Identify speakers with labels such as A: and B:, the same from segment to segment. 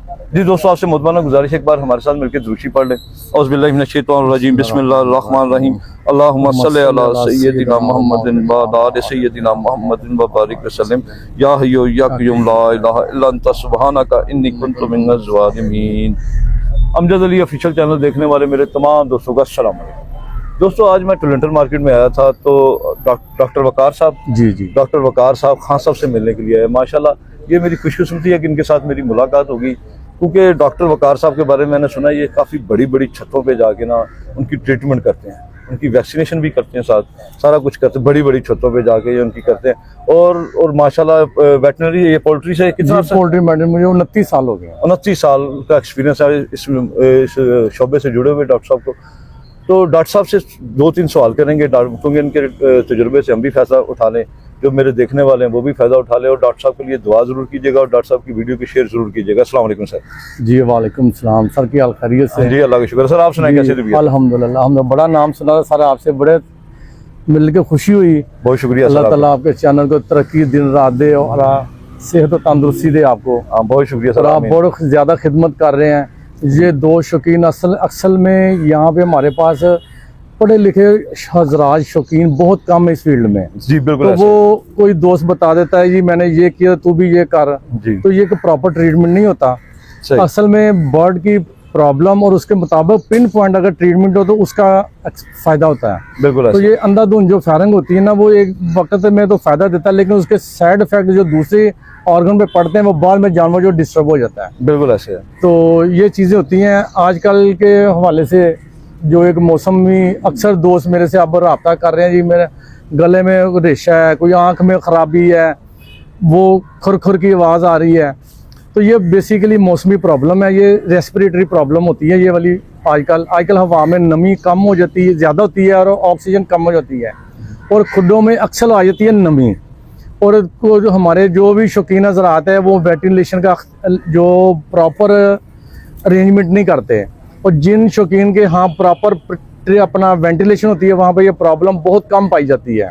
A: जी दोस्तों, आपसे मुतमाना गुजारिश, एक बार हमारे साथ मिलकर दुरूशी पढ़ लें। औज़ुबिल्लाहि मिनश्शैतानिर्रजीम, बिस्मिल्लाहिर्रहमानिर्रहीम। अल्लाहुम्मा सल्लि अला सय्यदिना मुहम्मदिन व अला आलि सय्यदिना मुहम्मदिन व बारिक वसल्लम। या हय्यु या क़य्यूम ला इलाहा इल्ला अंता सुब्हानका इन्नी कुन्तु मिनज़ ज़ालिमीन। अमजद अली ऑफिशियल चैनल देखने वाले मेरे तमाम दोस्तों का अस्सलाम वालेकुम। दोस्तों, आज मैं टोरंटो मार्केट में आया था तो डॉक्टर वकार साहब डॉक्टर वकार साहब खान साहब से मिलने के लिए आया। माशाल्लाह ये मेरी खुशकिस्मती है कि इनके साथ मेरी मुलाकात होगी, क्योंकि डॉक्टर वकार साहब के बारे में मैंने सुना ये काफ़ी बड़ी बड़ी छतों पे जाके ना उनकी ट्रीटमेंट करते हैं, उनकी वैक्सीनेशन भी करते हैं, सारा कुछ करते हैं, बड़ी बड़ी छतों पे जाके ये उनकी करते हैं। और माशाल्लाह वेटनरी, ये पोल्ट्री से कितना
B: पोल्ट्री मैडम मुझे 29 साल हो गए।
A: 29 साल का एक्सपीरियंस है इस शोबे से जुड़े हुए डॉक्टर साहब को। तो डॉक्टर साहब से 2-3 सवाल करेंगे, क्योंकि इनके तजुर्बे से हम भी फ़ायदा उठा लें, जो मेरे देखने वाले हैं वो भी फ़ायदा उठा लें। और डॉक्टर साहब के लिए दुआ ज़रूर कीजिएगा और डॉक्टर साहब की वीडियो की शेयर ज़रूर कीजिएगा। अस्सलाम वालेकुम सर।
B: जी वालेकुम सलाम सर, की हाल खैरियत से?
A: जी अल्लाह का शुक्र। सर आप सुनाए कैसे तबीयत?
B: अल्हम्दुलिल्लाह, हमने बड़ा नाम सुना सर, आपसे बड़े मिल के खुशी हुई।
A: बहुत शुक्रिया।
B: अल्लाह ताला आपके चैनल को तरक्की दिन रात दे और सेहत और तंदुरुस्ती दे आपको।
A: हाँ बहुत शुक्रिया सर,
B: आप बहुत ज़्यादा खिदमत कर रहे हैं। ये दो शौकीन असल में यहाँ पे हमारे पास पढ़े लिखे हजरात शौकीन बहुत कम है इस फील्ड में।
A: जी बिल्कुल।
B: तो वो कोई दोस्त बता देता है जी मैंने ये किया तू भी ये कर, तो ये प्रॉपर ट्रीटमेंट नहीं होता। असल में बर्ड की प्रॉब्लम और उसके मुताबिक पिन पॉइंट अगर ट्रीटमेंट हो तो उसका फायदा होता है।
A: बिल्कुल।
B: तो ये अंधाधुंध जो फायरिंग होती है ना, वो एक वक्त में तो फायदा देता है, लेकिन उसके साइड इफेक्ट जो दूसरे ऑर्गन पे पड़ते हैं वो बाद में जानवर जो डिस्टर्ब हो जाता है।
A: बिल्कुल ऐसे है।
B: तो ये चीज़ें होती हैं आजकल के हवाले से। जो एक मौसमी अक्सर दोस्त मेरे से अब रब्ता कर रहे हैं जी, मेरे गले में रेशा है, कोई आंख में ख़राबी है, वो खुर की आवाज़ आ रही है। तो ये बेसिकली मौसमी प्रॉब्लम है, ये रेस्पिरेटरी प्रॉब्लम होती है ये वाली। आजकल हवा में नमी कम हो जाती है, ज़्यादा होती है, और ऑक्सीजन कम हो जाती है, और खुडों में अक्सर आ जाती है नमी। और जो हमारे जो भी शौकीन हज़रात है वो वेंटिलेशन का जो प्रॉपर अरेंजमेंट नहीं करते। और जिन शौकीन के हाँ प्रॉपर अपना वेंटिलेशन होती है वहाँ पे ये प्रॉब्लम बहुत कम पाई जाती है।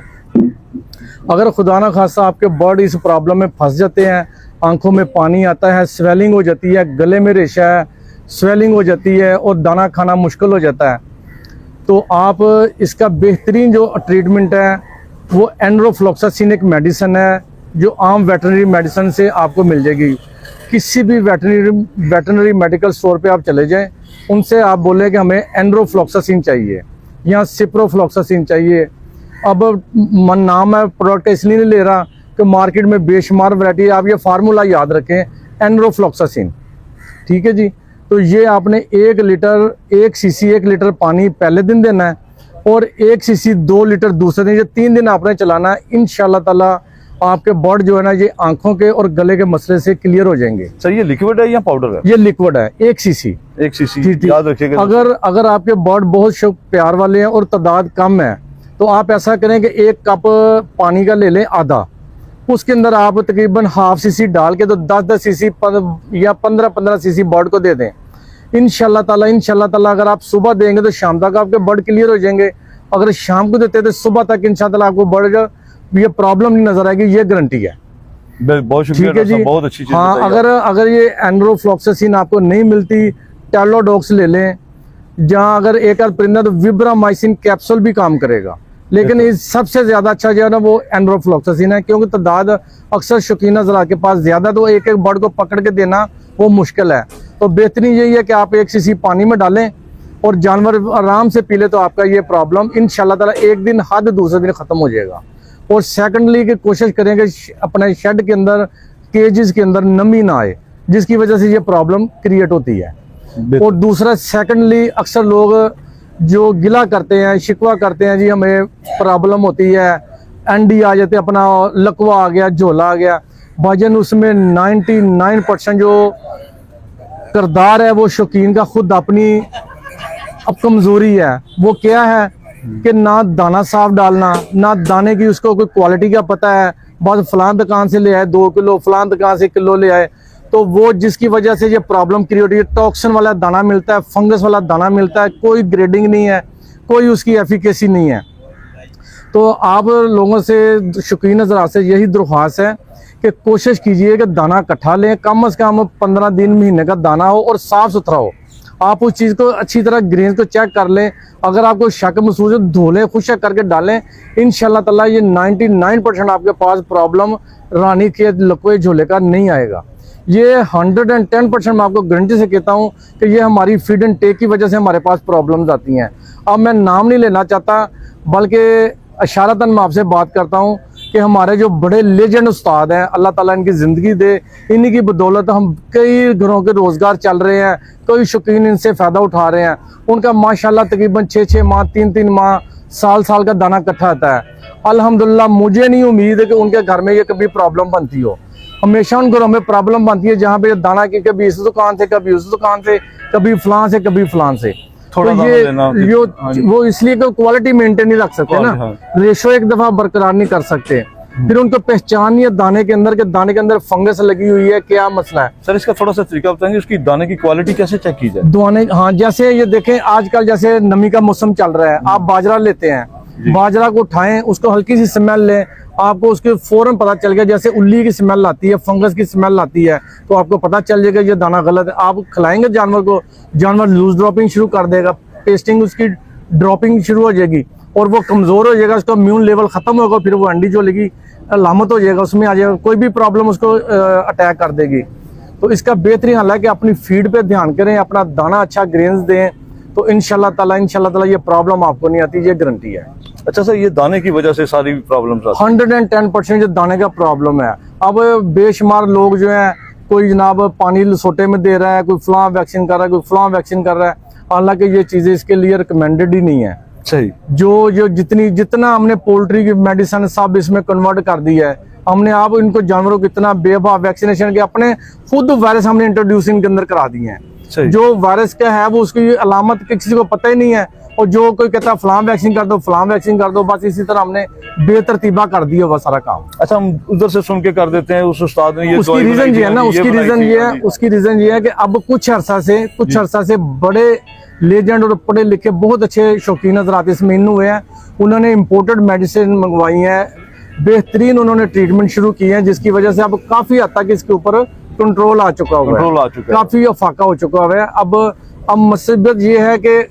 B: अगर खुदा ना खासा आपके बर्ड इस प्रॉब्लम में फंस जाते हैं, आंखों में पानी आता है, स्वेलिंग हो जाती है, गले में रेशा है, स्वेलिंग हो जाती है और दाना खाना मुश्किल हो जाता है, तो आप इसका बेहतरीन जो ट्रीटमेंट है वो एंड्रोफ्लोक्सासिन एक मेडिसिन है जो आम वेटरनरी मेडिसिन से आपको मिल जाएगी। किसी भी वेटरनरी मेडिकल स्टोर पे आप चले जाएं, उनसे आप बोलें कि हमें एंड्रोफ्लोक्सासिन चाहिए या सिप्रोफ्लोक्सासिन चाहिए। अब मन नाम है प्रोडक्ट का इसलिए नहीं ले रहा कि मार्केट में बेशुमार वैरायटी है, आप ये फार्मूला याद रखें, एंड्रोफ्लोक्सासिन, ठीक है जी। तो ये आपने 1 सीसी 1 लीटर पानी पहले दिन देना है और 1 सीसी 2 लीटर दूसरे दिन, ये 3 दिन आपने चलाना है। इंशाल्लाह ताला आपके बर्ड जो है ना ये आंखों के और गले के मसले से क्लियर हो जाएंगे।
A: सर ये लिक्विड है या पाउडर है?
B: ये लिक्विड है, 1 सीसी
A: याद रखिएगा।
B: अगर आपके बर्ड बहुत प्यार वाले हैं और तादाद कम है तो आप ऐसा करें कि 1 कप पानी का ले लें आधा, उसके अंदर आप तकरीबन ½ सीसी डाल के तो 10-10 सीसी या 15-15 सीसी बर्ड को दे दें। इंशाल्लाह ताला अगर आप सुबह देंगे तो शाम तक आपके बर्ड क्लियर हो जाएंगे। अगर शाम को देते तो सुबह तक इंशाल्लाह आपको बर्ड ये प्रॉब्लम नहीं नजर आएगी, ये गारंटी है।
A: बहुत शुक्रिया,
B: ठीक है जी,
A: बहुत अच्छी चीज।
B: हाँ, अगर ये एंड्रोफ्लोक्सासिन आपको नहीं मिलती, टेलोडॉक्स ले लें, जहाँ अगर एक आध परिंदा तो विब्रामाइसिन कैप्सूल भी काम करेगा, लेकिन इस सबसे ज्यादा अच्छा जो है ना वो एंड्रोफ्लोक्सासिन है, क्योंकि तादाद अक्सर शौकीन हज़रात के पास ज्यादा, तो एक बर्ड को पकड़ के देना वो मुश्किल है। तो बेहतरीन यही है कि आप 1 सीसी पानी में डालें और जानवर आराम से पी ले, तो आपका ये प्रॉब्लम इंशाल्लाह ताला एक दिन हद दूसरे दिन खत्म हो जाएगा। और सेकंडली की कोशिश करेंगे अपने शेड के अंदर, केजेस के अंदर नमी ना आए, जिसकी वजह से ये प्रॉब्लम क्रिएट होती है। और दूसरा सेकंडली अक्सर लोग जो गिला करते हैं, शिकवा करते हैं जी हमें प्रॉब्लम होती है, एंडी आ जाते हैं, अपना लकवा आ गया, झोला आ गया, भाईजान उसमें 99% जो किरदार है वो शौकीन का खुद अपनी अब कमजोरी है। वो क्या है कि ना दाना साफ डालना, ना दाने की उसको कोई क्वालिटी का पता है, बस फलां दुकान से ले आए 2 किलो, फलां दुकान से 1 किलो ले आए, तो वो जिसकी वजह से ये प्रॉब्लम क्रिएट होती है। टॉक्सिन वाला दाना मिलता है, फंगस वाला दाना मिलता है, कोई ग्रेडिंग नहीं है, कोई उसकी एफिकेसी नहीं है। तो आप लोगों से शौकीन हज़रात से यही दरख्वास्त है कि कोशिश कीजिए कि दाना इकट्ठा लें, कम से कम 15 दिन महीने का दाना हो और साफ़ सुथरा हो। आप उस चीज़ को अच्छी तरह ग्रेन्स को चेक कर लें, अगर आपको शक महसूस हो धो लें, खुशक करके डालें। इंशाल्लाह ताला ये 99% आपके पास प्रॉब्लम रानी के लकवे झोले का नहीं आएगा। ये 110% मैं आपको गारंटी से कहता हूँ कि ये हमारी फीड एंड टेक की वजह से हमारे पास प्रॉब्लम्स आती हैं। अब मैं नाम नहीं लेना चाहता, बल्कि इशारतन मैं आपसे बात करता हूँ कि हमारे जो बड़े लेजेंड उस्ताद हैं, अल्लाह ताला इनकी ज़िंदगी दे, इन्हीं की बदौलत हम कई घरों के रोज़गार चल रहे हैं, कई शौकीन इनसे फ़ायदा उठा रहे हैं। उनका माशाल्लाह तकरीबन 6-6 माह 3-3 माह साल का दाना इकट्ठा आता है। अल्हम्दुलिल्लाह मुझे नहीं उम्मीद है कि उनके घर में ये कभी प्रॉब्लम बनती हो। हमेशा उन घरों में प्रॉब्लम बनती है जहाँ पे दाना की कभी इस दुकान से, कभी उस दुकान से, कभी फलां से, कभी फलां से।
A: थोड़ा
B: तो ये वो इसलिए कि क्वालिटी मेंटेन नहीं रख सकते ना, रेशो एक दफा बरकरार नहीं कर सकते, फिर उनको पहचान नहीं है दाने के अंदर फंगस लगी हुई है, क्या मसला है।
A: सर इसका थोड़ा सा तरीका बताएंगे, उसकी दाने की क्वालिटी कैसे चेक की जाए?
B: दाने, हाँ, जैसे ये देखें आजकल जैसे नमी का मौसम चल रहा है, आप बाजरा लेते हैं, बाजरा को उठाएं, उसको हल्की सी स्मेल लें, आपको उसके फौरन पता चल गया। जैसे उल्ली की स्मेल आती है, फंगस की स्मेल आती है, तो आपको पता चल जाएगा ये दाना गलत है। आप खिलाएंगे जानवर को, जानवर लूज ड्रॉपिंग शुरू कर देगा, पेस्टिंग उसकी ड्रॉपिंग शुरू हो जाएगी और वो कमजोर हो जाएगा, उसका इम्यून लेवल खत्म होगा, फिर वो अंडी जो लगी अलामत हो जाएगा, उसमें आ जाएगा, कोई भी प्रॉब्लम उसको अटैक कर देगी। तो इसका बेहतरीन हल है कि अपनी फीड पे ध्यान करें, अपना दाना अच्छा ग्रेन्स दें, तो इंशाल्लाह ताला ये प्रॉब्लम आपको नहीं आती, ये गारंटी है।
A: अच्छा सर, ये दाने की वजह से सारी प्रॉब्लम्स आती हैं?
B: 110% जो दाने का प्रॉब्लम है। अब बेशुमार लोग जो हैं, कोई जनाब पानी लसोटे में दे रहा है, कोई फलां वैक्सीन कर रहा है, कोई फलां वैक्सीन कर रहा है, हालांकि ये चीजें इसके लिए रिकमेंडेड ही नहीं है।
A: सही।
B: जो जितना हमने पोल्ट्री की मेडिसिन सब इसमें कन्वर्ट कर दी है, हमने आप इनको जानवरों को इतना बेवफा वैक्सीनेशन के अपने खुद वायरस हमने इंट्रोड्यूस इनके अंदर करा दिए हैं। जो वायरस क्या है वो उसकी अलामत किसी को पता ही नहीं है, और जो कोई कहता है फलां वैक्सीन कर दो, फलां वैक्सीन कर दो, बस इसी तरह हमने बेतरतीबा कर दिया वो सारा काम।
A: अच्छा, हम उधर से सुन के कर देते हैं, उस उस्ताद ने ये
B: उसकी रीजन ये है ना, उसकी रीजन ये है कि अब कुछ अरसा से बड़े लेजेंड और पढ़े लिखे बहुत अच्छे शौकीन हज़रात इसमें इन हुए हैं, उन्होंने इम्पोर्टेड मेडिसिन मंगवाई है, बेहतरीन उन्होंने ट्रीटमेंट शुरू किए हैं, जिसकी वजह से अब काफी हद तक इसके ऊपर कंट्रोल आ चुका हुआ है, काफी अफाका हो चुका हुआ है। अब मुसीबत ये है कि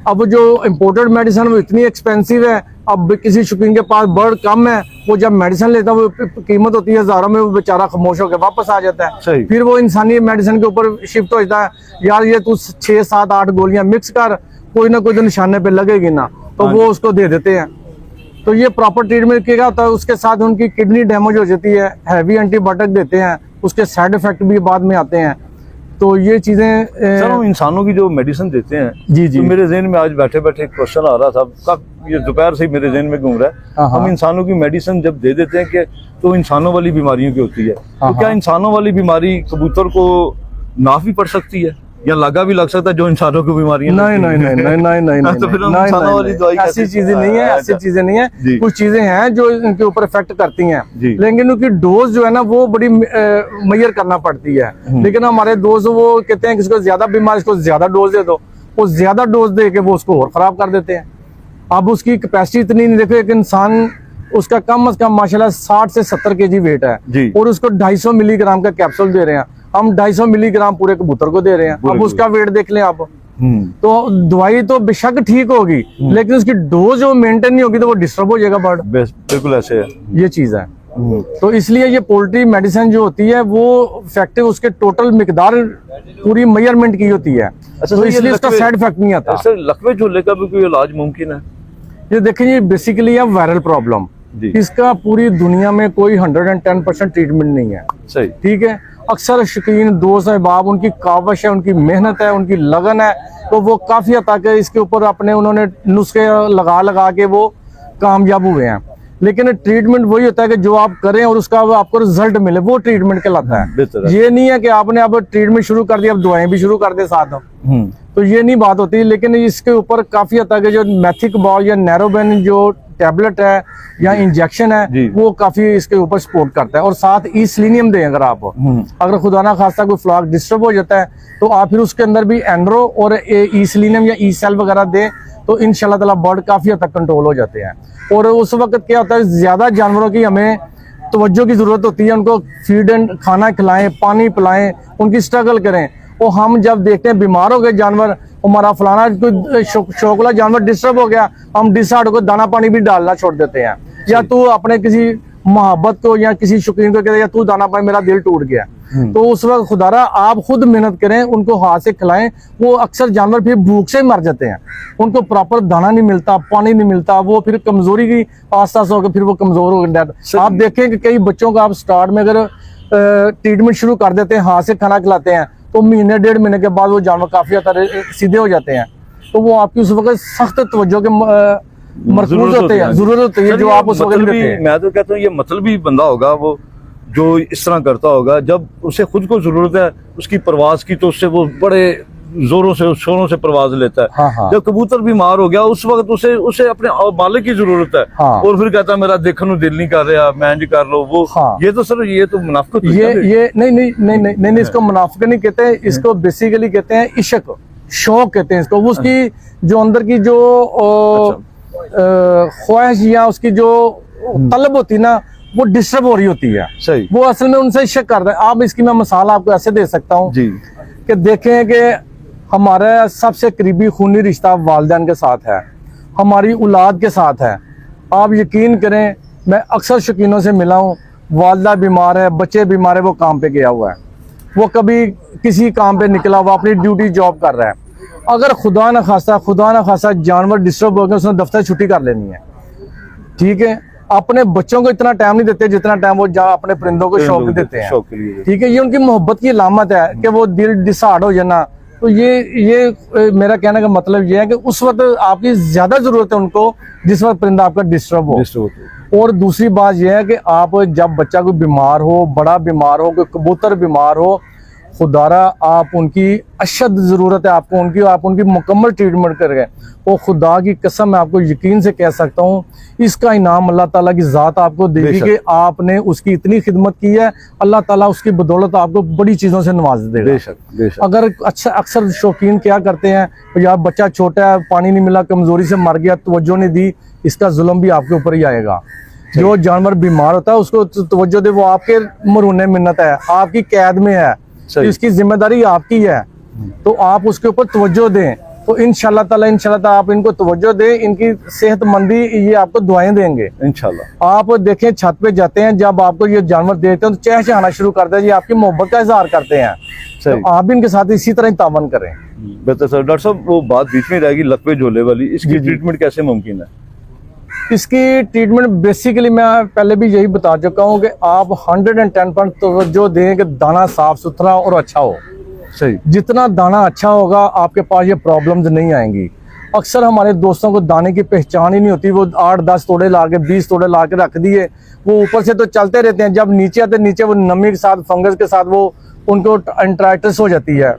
B: अब जो इम्पोर्टेड मेडिसिन वो इतनी एक्सपेंसिव है, अब किसी शौकीन के पास बर्ड कम है, वो जब मेडिसिन लेता है वो कीमत होती है हजारों में, वो बेचारा खामोश होकर वापस आ जाता है। फिर वो इंसानी मेडिसिन के ऊपर शिफ्ट हो जाता है, यार ये तू 6, 7, 8 गोलियां मिक्स कर, कोई ना कोई तो निशाने पे लगेगी ना, तो वो उसको दे देते हैं। तो ये प्रॉपर ट्रीटमेंट किया होता है, उसके साथ उनकी किडनी डैमेज हो जाती है, हैवी एंटीबायोटिक देते हैं, उसके साइड इफेक्ट भी बाद में आते हैं। तो ये चीजें
A: सर हम इंसानों की जो मेडिसिन देते हैं,
B: जी
A: तो मेरे जहन में आज बैठे बैठे एक क्वेश्चन आ रहा था, कब ये दोपहर से ही मेरे जहन में घूम रहा है। हम इंसानों की मेडिसिन जब दे देते हैं कि तो इंसानों वाली बीमारियों की होती है, तो क्या इंसानों वाली बीमारी कबूतर को नाफ भी पड़ सकती है या लगा भी लग सकता है जो इंसानों को बीमारी?
B: नहीं,
A: तो फिर इंसानों वाली दवाई
B: ऐसी चीजें नहीं है, ऐसी चीजें नहीं है। कुछ चीजें हैं जो इनके ऊपर इफेक्ट करती हैं, लेकिन उनकी डोज जो है ना वो बड़ी मेजर करना पड़ती है। लेकिन हमारे दोस्त वो कहते हैं कि इसको ज्यादा बीमार, इसको ज्यादा डोज दे दो, वो ज्यादा डोज दे के वो उसको और खराब कर देते हैं। अब उसकी कैपेसिटी इतनी नहीं, देखो एक इंसान उसका कम से कम माशाल्लाह 60 से 70 kg वेट है और उसको 250 मिलीग्राम का कैप्सूल दे रहे हैं, हम 250 मिलीग्राम पूरे कबूतर को दे रहे हैं। अब उसका वेट देख लें आप, तो दवाई तो बेशक ठीक होगी, लेकिन उसकी डोज जो मेंटेन नहीं होगी तो वो डिस्टर्ब हो जाएगा बर्ड।
A: बिल्कुल ऐसे है,
B: ये चीज है। तो इसलिए ये पोल्ट्री मेडिसिन जो होती है वो इफेक्टिव उसके टोटल मिकदार पूरी मेजरमेंट की होती है।
A: अच्छा,
B: तो इसलिए उसका साइड इफेक्ट नहीं आता।
A: सर लकवे झोले का भी कोई इलाज मुमकिन है?
B: ये देखिए, ये बेसिकली है वायरल प्रॉब्लम, इसका पूरी दुनिया में कोई 110% ट्रीटमेंट नहीं है।
A: सही,
B: ठीक है। अक्सर शौकीन दोस्त अहबाब, उनकी काविश है, उनकी मेहनत है, उनकी लगन है, तो वो काफी हद तक इसके ऊपर अपने उन्होंने नुस्खे लगा के वो कामयाब हुए हैं। लेकिन ट्रीटमेंट वही होता है कि जो आप करें और उसका आपको रिजल्ट मिले, वो ट्रीटमेंट कहलाता है। ये नहीं है कि आपने अब ट्रीटमेंट शुरू कर दिया, अब दवाएं भी शुरू कर दे साथ, तो ये नहीं बात होती। लेकिन इसके ऊपर काफी हद तक जो मैथिक बॉल या नैरोबेन जो टैबलेट है या इंजेक्शन है वो काफी इसके ऊपर सपोर्ट करता है, और साथ ई सेलेनियम दें। अगर खुदा ना खास्ता कोई फ्लॉक डिस्टर्ब हो जाता है तो आप फिर उसके अंदर भी एंड्रो और ई सेलेनियम या ई सेल वगैरह दें, तो इंशाल्लाह ताला बर्ड काफ़ी हद तक कंट्रोल हो जाते हैं। और उस वक्त क्या होता है, ज़्यादा जानवरों की हमें तवज्जो की ज़रूरत होती है, उनको फीड एंड खाना खिलाएं, पानी पिलाएं, उनकी स्ट्रगल करें। और हम जब देखते हैं बीमार हो गए जानवर, हमारा फलाना कोई शौकला जानवर डिस्टर्ब हो गया, हम डिसाइड को दाना पानी भी डालना छोड़ देते हैं, या तू अपने किसी मोहब्बत को या किसी शौकीन को कहते हैं तू दाना पानी, मेरा दिल टूट गया। तो उस वक्त खुदारा आप खुद मेहनत करें, उनको हाथ से खिलाएं। वो अक्सर जानवर फिर भूख से मर जाते हैं, उनको प्रॉपर दाना नहीं मिलता, पानी नहीं मिलता, वो फिर कमजोरी की आस होकर फिर वो कमजोर हो गए। आप देखें कि कई बच्चों को आप स्टार्ट में अगर ट्रीटमेंट शुरू कर देते हैं, हाथ से खाना खिलाते हैं, तो महीने 1.5 महीने के बाद वो जानवर काफी सीधे हो जाते हैं। तो वो आपकी उस वक्त सख्त तवज्जो के मरकूज होते हैं, जरूरत होती है जो आप उस वक्त देते हैं।
A: मैं तो कहता हूँ ये मतलबी बंदा होगा वो जो इस तरह करता होगा, जब उसे खुद को जरूरत है उसकी परवाज की, तो उससे वो बड़े जोरों से शोरों से परवाज लेता है।
B: हाँ।
A: जब कबूतर बीमार हो गया उस वक्त उसे अपने मालिक की जरूरत है।
B: हाँ।
A: और फिर कहता है मेरा देखने को दिल नहीं कर रहा, मैं इंज कर लो वो।
B: हाँ।
A: ये तो सर ये तो मुनाफिकत हुई
B: ये
A: ना।
B: ये नहीं, इसको मुनाफिक नहीं कहते, इसको बेसिकली कहते हैं इश्क, शौक कहते हैं इसको। वो उसकी जो अंदर की जो ख्वाहिश या उसकी जो तलब होती ना, वो डिस्टर्ब हो रही होती है।
A: सही।
B: वो असल में उनसे इश्क करता है। आप इसकी मैं मिसाल आपको ऐसे दे सकता हूँ
A: जी
B: कि देखें कि हमारा सबसे करीबी खूनी रिश्ता वालिदैन के साथ है, हमारी औलाद के साथ है। आप यकीन करें, मैं अक्सर शौकीनों से मिला हूँ, वालदा बीमार है, बच्चे बीमार है, वो काम पे गया हुआ है, वो कभी किसी काम पे निकला हुआ अपनी ड्यूटी जॉब कर रहा है। अगर खुदा न खासा जानवर डिस्टर्ब हो गया, उसने दफ्तर छुट्टी कर लेनी है। ठीक है, अपने बच्चों को इतना टाइम नहीं देते जितना टाइम वो अपने परिंदों को शौक देते हैं। ठीक है, ये उनकी मोहब्बत की अलामत है कि वो दिल डिसाइड हो जाना। तो ये मेरा कहने का मतलब ये है कि उस वक्त आपकी ज्यादा जरूरत है उनको जिस वक्त परिंदा आपका डिस्टर्ब हो। और दूसरी बात यह है कि आप जब बच्चा कोई बीमार हो, बड़ा बीमार हो, कोई कबूतर बीमार हो, खुदारा आप उनकी अशद ज़रूरत है आपको उनकी, आप उनकी मुकम्मल ट्रीटमेंट कर गए। वो खुदा की कसम मैं आपको यकीन से कह सकता हूँ, इसका इनाम अल्लाह ताला की ज़ात आपको देगी कि आपने उसकी इतनी खिदमत की है। अल्लाह ताला उसकी बदौलत आपको बड़ी चीज़ों से नवाज देगा।
A: बेशक। अगर
B: अच्छा, अक्सर शौकीन क्या करते हैं, यार बच्चा छोटा है, पानी नहीं मिला, कमज़ोरी से मर गया, तवज्जो नहीं दी, इसका जुल्म भी आपके ऊपर ही आएगा। जो जानवर बीमार होता है उसको तवज्जो दे, वो आपके मरूने मिन्नत है, आपकी कैद में है, तो इसकी जिम्मेदारी आपकी है, तो आप उसके ऊपर तवज्जो दें। तो इंशाल्लाह ताला आप इनको तवज्जो दें, इनकी सेहतमंदी ये आपको दुआएं देंगे इंशाल्लाह। आप देखें छत पे जाते हैं, जब आपको ये जानवर देते हैं तो चहचहाना शुरू करते हैं, ये आपकी मोहब्बत का इजहार करते हैं। तो आप भी इनके साथ इसी तरह तावन करें।
A: बेहतर सर। डॉक्टर साहब वो बात बीच में रहेगी लकवे झोले वाली, इसकी ट्रीटमेंट कैसे मुमकिन है?
B: इसकी ट्रीटमेंट बेसिकली मैं पहले भी यही बता चुका हूँ कि आप 110% तवज्जो दें कि दाना साफ सुथरा और अच्छा हो।
A: सही।
B: जितना दाना अच्छा होगा आपके पास ये प्रॉब्लम्स नहीं आएंगी। अक्सर हमारे दोस्तों को दाने की पहचान ही नहीं होती, वो 8-10 तोड़े ला के 20 तोड़े ला के रख दिए, वो ऊपर से तो चलते रहते हैं, जब नीचे आते नीचे वो नमी के साथ फंगस के साथ वो उनको एंट्राइटिस हो जाती है।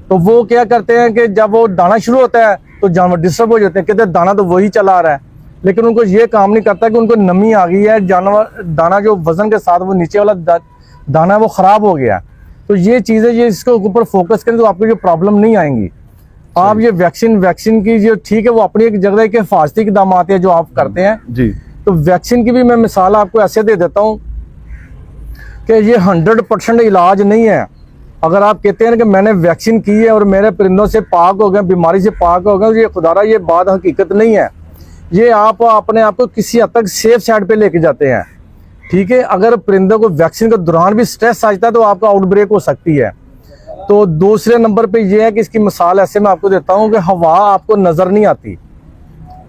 B: तो वो क्या करते हैं कि जब वो दाना शुरू होता है तो जानवर डिस्टर्ब हो जाते हैं, कहते हैं दाना तो वही चला आ रहा है, लेकिन उनको ये काम नहीं करता कि उनको नमी आ गई है, जानवर दाना जो वजन के साथ वो नीचे वाला दाना वो खराब हो गया। तो ये चीजें ये इसके ऊपर फोकस करें तो आपको ये प्रॉब्लम नहीं आएंगी। आप ये वैक्सीन की जो ठीक है वो अपनी एक जगह के हिफाजती इक़दाम आते हैं जो आप करते हैं
A: जी।
B: तो वैक्सीन की भी मैं मिसाल आपको ऐसे दे देता हूँ कि ये 100% इलाज नहीं है। अगर आप कहते हैं कि मैंने वैक्सीन की है और मेरे परिंदों से पाक हो गए, बीमारी से पाक हो गए, ये खुदारा ये बात हकीकत नहीं है। ये आप अपने आप को किसी हद तक सेफ साइड पे लेके जाते हैं। ठीक है, अगर परिंदों को वैक्सीन के दौरान भी स्ट्रेस आ जाता है तो आपका आउटब्रेक हो सकती है। तो दूसरे नंबर पे ये है कि इसकी मिसाल ऐसे मैं आपको देता हूँ कि हवा आपको नजर नहीं आती।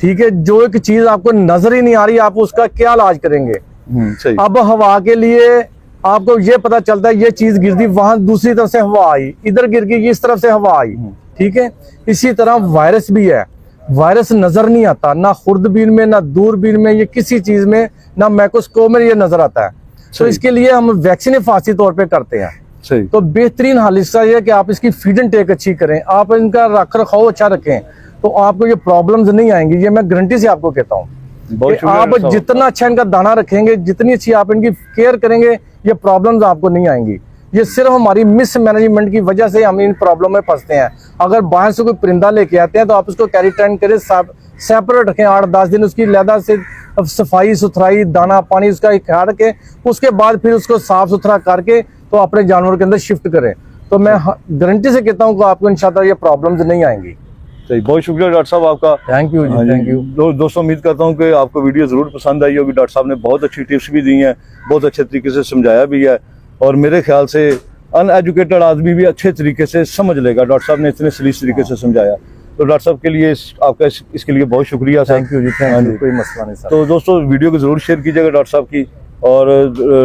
B: ठीक है, जो एक चीज आपको नजर ही नहीं आ रही आप उसका क्या इलाज करेंगे?
A: सही।
B: अब हवा के लिए आपको ये पता चलता है ये चीज गिर दी, वहां दूसरी तरफ से हवा आई, इधर गिर गई, इस तरफ से हवा आई। ठीक है, इसी तरह वायरस भी है। वायरस नजर नहीं आता, ना खुर्दबीन में, ना दूरबीन में, ये किसी चीज में, ना माइक्रोस्कोप में ये नजर आता है। तो इसके लिए हम वैक्सीन हिफाजती तौर पे करते हैं।
A: सही।
B: तो बेहतरीन हाल इसका ये है कि आप इसकी फीड एंड टेक अच्छी करें, आप इनका रख रखाव अच्छा रखें, तो आपको ये प्रॉब्लम्स नहीं आएंगी। ये मैं गारंटी से आपको कहता हूँ। आप जितना अच्छा इनका दाना रखेंगे, जितनी अच्छी आप इनकी केयर करेंगे, ये प्रॉब्लम्स आपको नहीं आएंगी। ये सिर्फ हमारी मिस मैनेजमेंट की वजह से हम इन प्रॉब्लम में फंसते हैं। अगर बाहर से कोई परिंदा लेके आते हैं तो आप उसको कैरी टाइम करें, सेपरेट रखें, 8-10 दिन उसकी लहदा से सफाई सुथराई, दाना पानी उसका ख्याल रखें, उसके बाद फिर उसको साफ सुथरा करके तो अपने जानवर के अंदर शिफ्ट करें। तो मैं गारंटी से कहता हूँ कि आपको इंशाल्लाह ये प्रॉब्लम्स नहीं आएंगी।
A: सही, बहुत शुक्रिया डॉक्टर साहब आपका।
B: Thank you ji, thank you.
A: दोस्तों उम्मीद करता हूँ कि आपको वीडियो ज़रूर पसंद आई होगी। डॉक्टर साहब ने बहुत अच्छी टिप्स भी दी हैं, बहुत अच्छे तरीके से समझाया भी है, और मेरे ख्याल से अनएजुकेटेड आदमी भी अच्छे तरीके से समझ लेगा। डॉक्टर साहब ने इतने सलीस तरीके से समझाया, तो डॉक्टर साहब के लिए आपका इसके लिए बहुत शुक्रिया sir.
B: Thank you ji, thank you, कोई मसला नहीं सर।
A: तो दोस्तों वीडियो को ज़रूर शेयर कीजिएगा डॉक्टर साहब की, और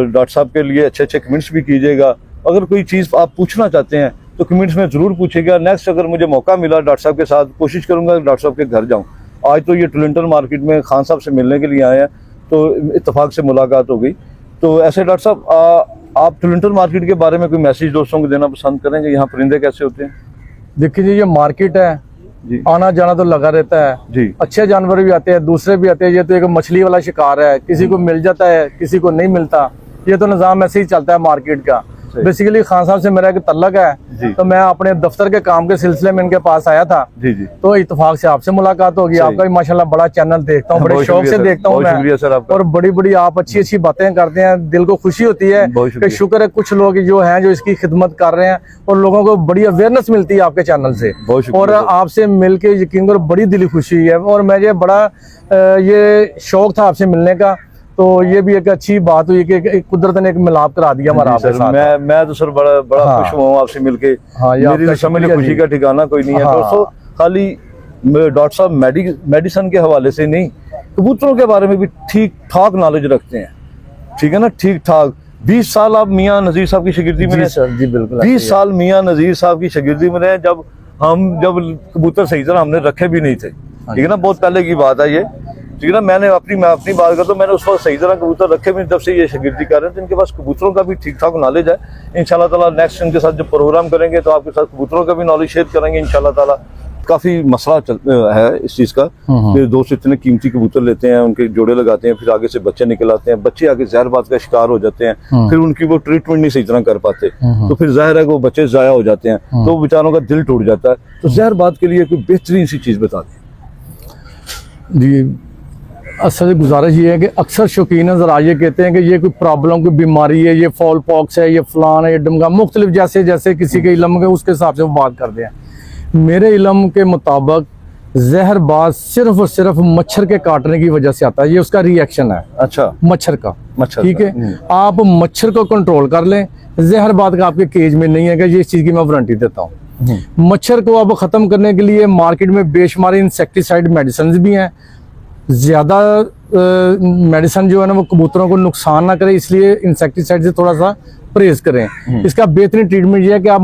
A: डॉक्टर साहब के लिए अच्छे अच्छे कमेंट्स भी कीजिएगा। अगर कोई चीज़ आप पूछना चाहते हैं तो कमेंट्स में ज़रूर पूछिएगा। नेक्स्ट अगर मुझे मौका मिला डॉक्टर साहब के साथ, कोशिश करूंगा डॉक्टर साहब के घर जाऊं। आज तो ये टोरंटो मार्केट में खान साहब से मिलने के लिए आए हैं, तो इत्तेफाक से मुलाकात हो गई। तो ऐसे डॉक्टर साहब आप टोरंटो मार्केट के बारे में कोई मैसेज दोस्तों को देना पसंद करेंगे? यहाँ परिंदे कैसे होते हैं?
B: देखिए जी, ये मार्केट है
A: जी,
B: आना जाना तो लगा रहता है
A: जी,
B: अच्छे जानवर भी आते हैं, दूसरे भी आते हैं। ये तो एक मछली वाला शिकार है, किसी को मिल जाता है, किसी को नहीं मिलता। ये तो निज़ाम ऐसे ही चलता है मार्केट का। बेसिकली खान साहब से मेरा एक तल्लक है, तो मैं अपने दफ्तर के काम के सिलसिले में इनके पास आया था
A: जी, जी।
B: तो इत्तेफाक से आपसे मुलाकात होगी। आपका भी माशाल्लाह बड़ा चैनल देखता हूँ, बड़े शौक से देखता हूँ मैं, और बड़ी बड़ी आप अच्छी अच्छी बातें करते हैं, दिल को खुशी होती है कि शुक्र है कुछ लोग जो हैं जो इसकी खिदमत कर रहे हैं, और लोगों को बड़ी अवेयरनेस मिलती है आपके चैनल से, और आपसे मिलके यकीन करो बड़ी दिली खुशी हुई है। और मुझे बड़ा ये शौक था आपसे मिलने का, तो ये भी एक अच्छी बात हुई कि कुदरत ने एक मिलाप करा दिया हमारा आपके साथ। मैं तो सर बड़ा खुश हुआ हूँ आपसे मिलके। मेरी समझ में खुशी का ठिकाना कोई नहीं है दोस्तों। खाली डॉक्टर साहब मेडिसिन के हवाले से नहीं, कबूतरों के बारे में भी ठीक ठाक नॉलेज रखते हैं, ठीक है ना, ठीक ठाक। 20 साल आप मियाँ नज़ीर साहब की शागिर्दी में रहे सर? जी बिल्कुल, 20 साल मियाँ नज़ीर साहब की शागिर्दी में रहे, जब कबूतर सही तरह हमने रखे भी नहीं थे, ठीक है ना, बहुत पहले की बात है ये, ठीक है ना। मैं अपनी बात करता हूँ, मैंने उस वक्त सही तरह कबूतर रखे भी, जब से ये शागिर्दी कर रहे हैं, तो इनके पास कबूतरों का भी ठीक ठाक नॉलेज है। इंशाल्लाह ताला नेक्स्ट इनके साथ जब प्रोग्राम करेंगे तो आपके साथ कबूतरों का भी नॉलेज शेयर करेंगे इंशाल्लाह ताला। काफी मसला है इस चीज का, दोस्त इतने कीमती कबूतर लेते हैं, उनके जोड़े लगाते हैं, फिर आगे से बच्चे निकल आते हैं, बच्चे आगे जहरबाद का शिकार हो जाते हैं, फिर उनकी वो ट्रीटमेंट नहीं सही तरह कर पाते, तो फिर जाहिर है कि वो बच्चे जाया हो जाते हैं, तो बेचारों का दिल टूट जाता है। तो जहरबाद के लिए कोई बेहतरीन सी चीज बता दें जी। असल गुजारिश ये है कि अक्सर शौकीन ज़रा ये कहते हैं कि ये कोई प्रॉब्लम, कोई बीमारी है, ये फॉल पॉक्स है, ये फलान है, ये डमगा, मुख्तलिफ जैसे जैसे किसी के इल्म के उसके हिसाब से वो बात करते हैं। मेरे इल्म के मुताबिक जहरबाज सिर्फ और सिर्फ मच्छर के काटने की वजह से आता है, ये उसका रिएक्शन है। अच्छा, मच्छर का, ठीक है। आप मच्छर को कंट्रोल कर लें, जहरबाद का आपके केज में नहीं है कि ये इस चीज़ की मैं वारंटी देता हूँ। मच्छर को अब ख़त्म करने के लिए मार्केट में बेशुमार इंसेक्टिसाइड मेडिसिन भी हैं। ज़्यादा मेडिसिन जो है ना वो कबूतरों को नुकसान ना करे, इसलिए इंसेक्टिसाइड से थोड़ा सा परहेज करें। इसका बेहतरीन ट्रीटमेंट ये है कि आप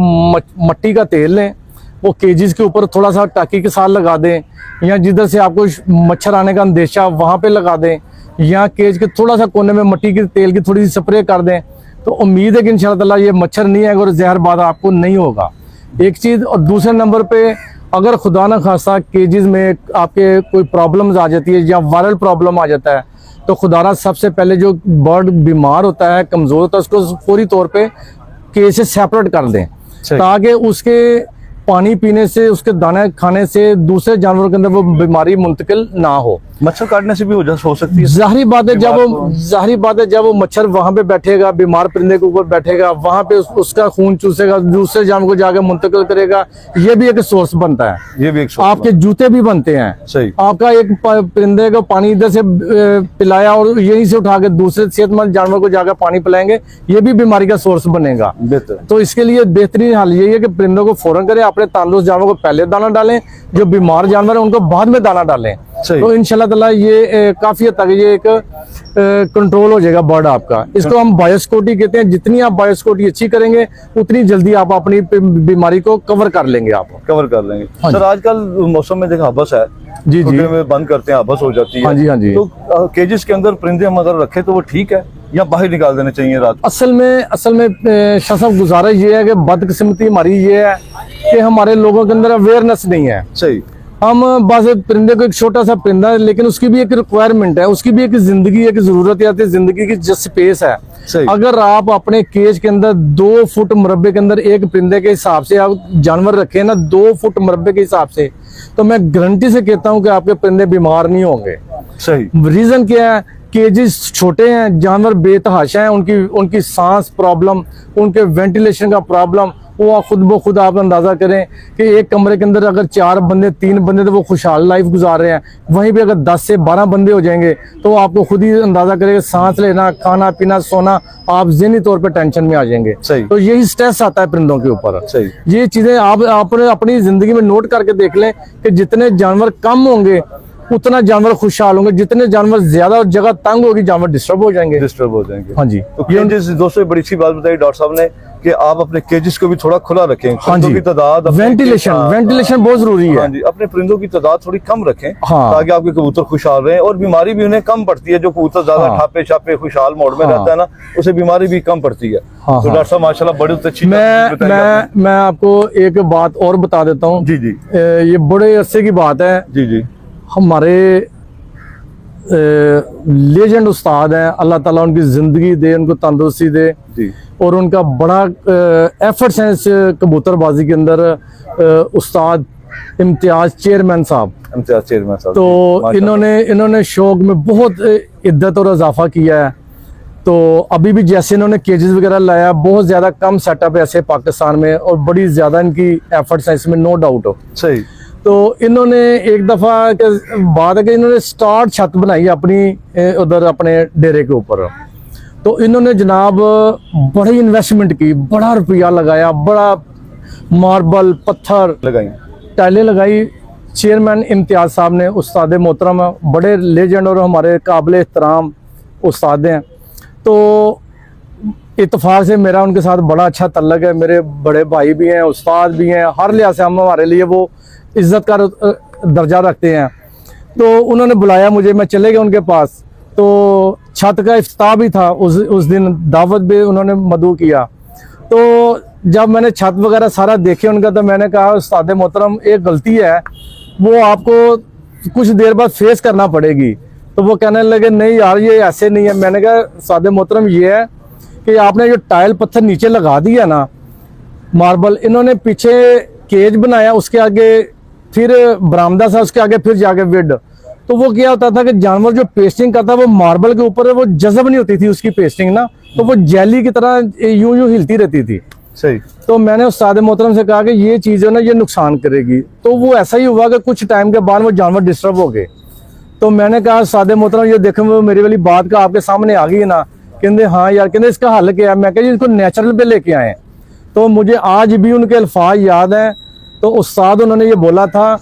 B: मट्टी का तेल लें, वो केजीज के ऊपर थोड़ा सा टाकी के साथ लगा दें, या जिधर से आपको मच्छर आने का अंदेशा वहाँ पे लगा दें, या केज के थोड़ा सा कोने में मट्टी के तेल की थोड़ी सी स्प्रे कर दें, तो उम्मीद है कि इंशाल्लाह ताला ये मच्छर नहीं आएगा और जहरबाद आपको नहीं होगा। एक चीज़। और दूसरे नंबर पे अगर खुदा न खासा केजेस में आपके कोई प्रॉब्लम्स आ जाती है या वायरल प्रॉब्लम आ जाता है, तो खुदारा सबसे पहले जो बर्ड बीमार होता है, कमज़ोर होता है, उसको फौरी तौर पे केज से सेपरेट कर दें, ताकि उसके पानी पीने से, उसके दाने खाने से दूसरे जानवरों के अंदर वो बीमारी मुंतकिल ना हो।
A: मच्छर काटने से भी हो सकती है।
B: जाहिर बात है जब वो मच्छर वहां पे बैठेगा, बीमार परिंदे के ऊपर बैठेगा, वहां पे उसका खून चूसेगा, दूसरे जानवर को जाकर मुंतकिल करेगा, ये भी एक सोर्स बनता है।
A: ये भी एक सोर्स।
B: आपके जूते भी बनते हैं।
A: सही। आपका
B: एक परिंदे को पानी इधर से पिलाया और यहीं से उठा के दूसरे सेहतमंद जानवर को जाकर पानी पिलाएंगे, ये भी बीमारी का सोर्स बनेगा। तो इसके लिए बेहतरीन हल यही है कि परिंदों को फौरन करें, अपने तंदुरुस्त जानवर को पहले दाना डालें, जो बीमार जानवर है उनको बाद में दाना डालें। तो इंशाल्लाह ताला ये काफी हद तक ये एक कंट्रोल हो जाएगा बर्ड आपका। इसको हम बायोसिक्योरिटी कहते हैं। जितनी आप बायोसिक्योरिटी अच्छी करेंगे उतनी जल्दी आप अपनी बीमारी को कवर कर लेंगे। सर आजकल मौसम में देखा हबस है जी में बंद करते हैं, हबस हो जाती है। हाँ जी। तो केजेस के अंदर परिंदे हम अगर रखे तो वो ठीक है या बाहर निकाल देने चाहिए रात? असल में शाह साहब गुजारिश ये है कि बदकिस्मती हमारी ये है कि हमारे लोगों के अंदर अवेयरनेस नहीं है। सही। हम बस परिंदे को एक छोटा सा परिंदा है, लेकिन उसकी भी एक रिक्वायरमेंट है, उसकी भी एक जिंदगी, एक जरूरत है, जिंदगी की जो स्पेस है,
A: सही।
B: अगर आप अपने केज के अंदर 2 फुट मुरब्बे के अंदर एक परिंदे के हिसाब से आप जानवर रखे ना 2 फुट मुरब्बे के हिसाब से, तो मैं गारंटी से कहता हूं कि आपके परिंदे बीमार नहीं होंगे।
A: सही।
B: रीजन क्या है, केजेस छोटे हैं, जानवर बेतहाशा हैं, उनकी सांस प्रॉब्लम, उनके वेंटिलेशन का प्रॉब्लम, वो खुद ब खुद आप अंदाजा करें कि एक कमरे के अंदर अगर 4 बंदे 3 बंदे तो वो खुशहाल लाइफ गुजार रहे हैं, वहीं पे अगर 10 से 12 बंदे हो जाएंगे तो आपको खुद ही अंदाजा करेंगे, सांस लेना, खाना पीना, सोना, आप ज़हनी तौर पे टेंशन में आ जाएंगे।
A: सही।
B: तो यही स्ट्रेस आता है परिंदों के ऊपर।
A: सही।
B: ये चीजें आप अपनी जिंदगी में नोट करके देख लें कि जितने जानवर कम होंगे उतना जानवर खुशहाल होंगे, जितने जानवर ज्यादा और जगह तंग होगी जानवर डिस्टर्ब हो जाएंगे।
A: हाँ जी। तो केजेस, दोस्तों बड़ी अच्छी बात बताई डॉक्टर साहब ने कि आप अपने केजेस को भी थोड़ा खुला रखें।
B: हाँ जी।
A: की तादाद,
B: वेंटिलेशन बहुत जरूरी है।
A: हाँ जी, अपने परिंदों की तादाद थोड़ी कम रखें।
B: हाँ।
A: ताकि आपके कबूतर खुशहाल रहें, और बीमारी भी उन्हें कम पड़ती है। जो कबूतर ज्यादा
B: हाँ।
A: ठापे छापे खुशहाल मोड में रहता है ना, उसे बीमारी भी कम पड़ती है।
B: हाँ,
A: तो डॉक्टर साहब माशाल्लाह बड़ी अच्छी
B: मैं आपको एक बात और बता देता हूँ।
A: जी जी।
B: ये बड़े अरसे की बात है।
A: जी जी।
B: हमारे लेजेंड उस्ताद हैं, अल्लाह ताला उनकी जिंदगी दे, उनको तंदुरुस्ती दे
A: जी।
B: और उनका बड़ा एफर्ट्स हैं इस कबूतरबाजी के अंदर। उस्ताद इम्तियाज चेयरमैन साहब, तो इन्होंने शौक में बहुत इद्दत और इजाफा किया है। तो अभी भी जैसे इन्होंने केजेस वगैरह लाया, बहुत ज़्यादा कम सेटअप है ऐसे पाकिस्तान में, और बड़ी ज़्यादा इनकी एफर्ट्स हैं, इसमें नो डाउट हो।
A: सही।
B: तो इन्होंने एक दफ़ा बात है कि इन्होंने स्टार्ट छत बनाई अपनी उधर अपने डेरे के ऊपर। तो इन्होंने जनाब बड़ी इन्वेस्टमेंट की, बड़ा रुपया लगाया, बड़ा मार्बल पत्थर
A: लगाई,
B: टाइलें लगाई। चेयरमैन इम्तियाज साहब ने, उस्ताद मोहतरम, बड़े लेजेंड और हमारे काबिल एहतराम उस्ताद हैं। तो इत्तेफाक से मेरा उनके साथ बड़ा अच्छा तल्लक है, मेरे बड़े भाई भी हैं, उस्ताद भी हैं, हर लिहाज से हम हमारे लिए वो इज्जत का दर्जा रखते हैं। तो उन्होंने बुलाया मुझे, मैं चले गया उनके पास। तो छत का इफ्तिताह भी था उस दिन, दावत भी उन्होंने मदऊ किया। तो जब मैंने छत वगैरह सारा देखे उनका, तो मैंने कहा उस्ताद मोहतरम एक गलती है, वो आपको कुछ देर बाद फेस करना पड़ेगी। तो वो कहने लगे नहीं यार ये ऐसे नहीं है। मैंने कहा उस्ताद मोहतरम ये है कि आपने जो टाइल पत्थर नीचे लगा दिया ना, मार्बल, इन्होंने पीछे केज बनाया, उसके आगे फिर बरामदा था, उसके आगे फिर जाके बेड। तो वो क्या होता था कि जानवर जो पेस्टिंग करता वो मार्बल के ऊपर, वो जज़ब नहीं होती थी उसकी पेस्टिंग ना, तो वो जेली की तरह यूं यूं हिलती रहती थी।
A: सही।
B: तो मैंने उस्ताद मोहतरम से कहा कि ये चीज़ है ना, ये नुकसान करेगी। तो वो ऐसा ही हुआ कि कुछ टाइम के बाद वो जानवर डिस्टर्ब हो गए। तो मैंने कहा उस्ताद मोहतरम ये देखो, वो मेरी वाली बात का आपके सामने आ गई है ना। कहते हाँ यार, कहते इसका हल क्या है। मैं कहा जी इसको नेचुरल पे लेके आए। तो मुझे आज भी उनके अल्फाज याद हैं। तो उस्ताद उन्होंने ये बोला था,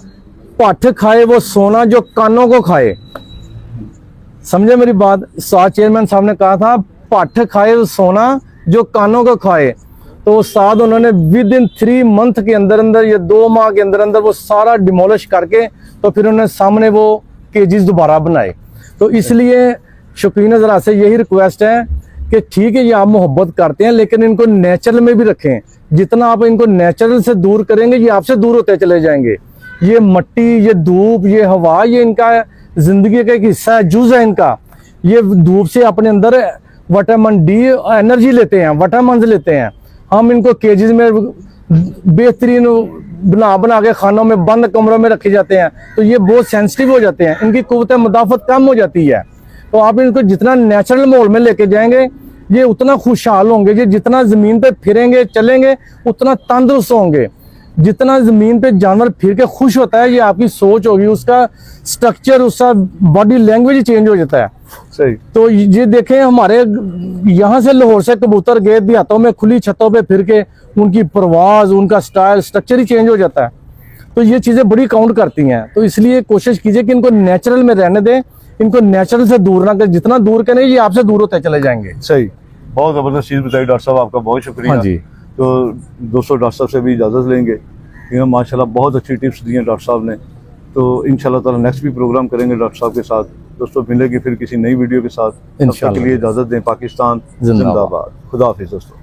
B: पठ खाए वो सोना जो कानों को खाए। समझे मेरी बात? उस्ताद चेयरमैन साहब ने कहा था पठ खाए वो सोना जो कानों को खाए। तो उस्ताद उन्होंने विद इन 3 मंथ के अंदर अंदर, या 2 माह के अंदर अंदर वो सारा डिमोलिश करके, तो फिर उन्होंने सामने वो केजेस दोबारा बनाए। तो इसलिए शौकीन ज़रा से यही रिक्वेस्ट है कि ठीक है ये आप मोहब्बत करते हैं, लेकिन इनको नेचुरल में भी रखें। जितना आप इनको नेचुरल से दूर करेंगे, ये आपसे दूर होते चले जाएंगे। ये मट्टी, ये धूप, ये हवा, ये इनका जिंदगी का एक हिस्सा है, जुज़ है इनका। ये धूप से अपने अंदर विटामिन डी एनर्जी लेते हैं, विटामिन लेते हैं। हम इनको केजेस में बेहतरीन बना के खानों में बंद कमरों में रखे जाते हैं, तो ये बहुत सेंसिटिव हो जाते हैं, इनकी कुव्वत मुदाफ़त कम हो जाती है। तो आप इनको जितना नेचुरल माहौल में लेके जाएंगे, ये उतना खुशहाल होंगे। ये जितना ज़मीन पे फिरेंगे चलेंगे उतना तंदुरुस्त होंगे। जितना ज़मीन पे जानवर फिर के खुश होता है, ये आपकी सोच होगी, उसका स्ट्रक्चर, उसका बॉडी लैंग्वेज चेंज हो जाता है।
A: सही।
B: तो ये देखें, हमारे यहाँ से लाहौर से कबूतर गए देहातों में खुली छतों पे फिर के, उनकी परवाज, उनका स्टाइल, स्ट्रक्चर ही चेंज हो जाता है। तो ये चीज़ें बड़ी काउंट करती हैं। तो इसलिए कोशिश कीजिए कि इनको नेचुरल में रहने दें, इनको नेचुरल से दूर ना करें। जितना दूर करें ये आपसे दूर होते चले जाएंगे।
A: सही। बहुत ज़बरदस्त चीज़ बताई डॉक्टर साहब, आपका बहुत शुक्रिया।
B: हाँ जी।
A: तो दोस्तों डॉक्टर साहब से भी इजाज़त लेंगे, क्योंकि माशाल्लाह बहुत अच्छी टिप्स दी हैं डॉक्टर साहब ने। तो इंशाल्लाह ताला नेक्स्ट भी प्रोग्राम करेंगे डॉक्टर साहब के साथ। दोस्तों मिलेगी फिर किसी नई वीडियो के साथ। तब तक के लिए इजाज़त दें। पाकिस्तान जिंदाबाद। खुदा हाफिज़ दोस्तों।